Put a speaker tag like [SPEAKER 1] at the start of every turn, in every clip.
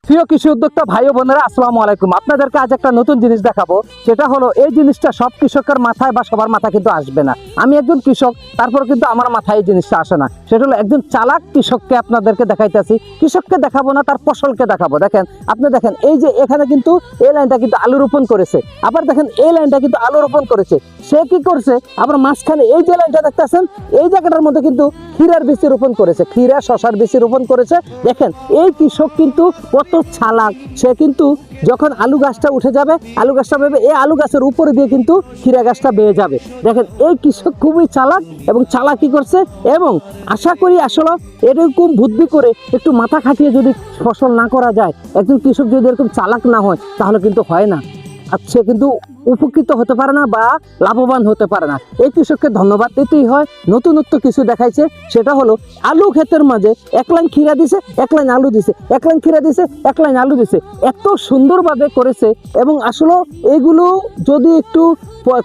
[SPEAKER 1] প্রিয় কৃষি উদ্যোক্তা ভাই ও বোনেরা, আসসালামু আলাইকুম। আপনাদেরকে আজ একটা নতুন জিনিস দেখাবো। সেটা হলো, এই জিনিসটা সব কৃষকের মাথায় বা সবার মাথায় কিন্তু আসবে না। আমি একজন কৃষক, তারপর কিন্তু আমার মাথায় এই জিনিসটা আসে না। সেটা হলো একজন চালাক কৃষককে আপনাদেরকে দেখাইতেছি। কৃষককে দেখাবো না, তার ফসলকে দেখাবো। দেখেন, আপনি দেখেন, এই যে এখানে কিন্তু এই লাইনটা কিন্তু আলু রোপণ করেছে, আবার দেখেন এই লাইনটা কিন্তু আলু রোপণ করেছে। সে কি করছে, আবার মাঝখানে এই যে লাইনটা দেখতেছেন, এই জায়গাটার মধ্যে কিন্তু ক্ষীরার বীজ রোপণ করেছে, ক্ষীরা শশার বীজ রোপণ করেছে। দেখেন, এই কৃষক কিন্তু কত চালাক। সে কিন্তু যখন আলু গাছটা উঠে যাবে, আলু গাছটা বেবে এই আলু গাছের উপরে দিয়ে কিন্তু ক্ষীরা গাছটা বেয়ে যাবে। দেখেন, এই কৃষক খুবই চালাক এবং চালাকি করছে। এবং আশা করি আসলে এরকম বুদ্ধি করে একটু মাথা খাটিয়ে যদি ফসল না করা যায়, একজন কৃষক যদি এরকম চালাক না হয়, তাহলে কিন্তু হয় না। আর সে কিন্তু উপকৃত হতে পারে না বা লাভবান হতে পারে না। এই কৃষককে ধন্যবাদ দিতেই হয়। নতুনত্ব কিছু দেখাইছে, সেটা হলো আলু ক্ষেতের মাঝে এক লাইন ক্ষীরা দিছে, এক লাইন আলু দিছে, এক লাইন ক্ষীরা দিছে, এক লাইন আলু দিছে। এত সুন্দরভাবে করেছে। এবং আসলে এগুলো যদি একটু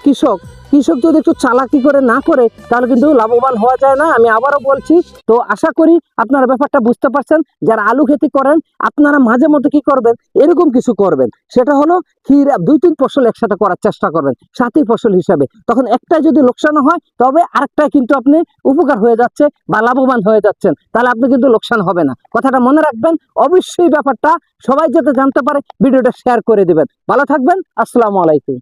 [SPEAKER 1] কৃষক কৃষক যদি একটু চালাকি করে না করে, তাহলে কিন্তু লাভবান হওয়া যায় না। আমি আবারও বলছি। তো আশা করি আপনারা ব্যাপারটা বুঝতে পারছেন। যারা আলু খেতি করেন, আপনারা মাঝে মধ্যে কি করবেন, এরকম কিছু করবেন। সেটা হলো ক্ষীরা 2-3 ফসল একসাথে করার চেষ্টা করবেন, সাথী ফসল হিসাবে। তখন একটাই যদি লোকসান হয়, তবে আরেকটাই কিন্তু আপনি উপকার হয়ে যাচ্ছে বা লাভবান হয়ে যাচ্ছেন। তাহলে আপনি কিন্তু লোকসান হবে না। কথাটা মনে রাখবেন। অবশ্যই ব্যাপারটা সবাই যাতে জানতে পারে, ভিডিওটা শেয়ার করে দিবেন। ভালো থাকবেন। আসসালামু আলাইকুম।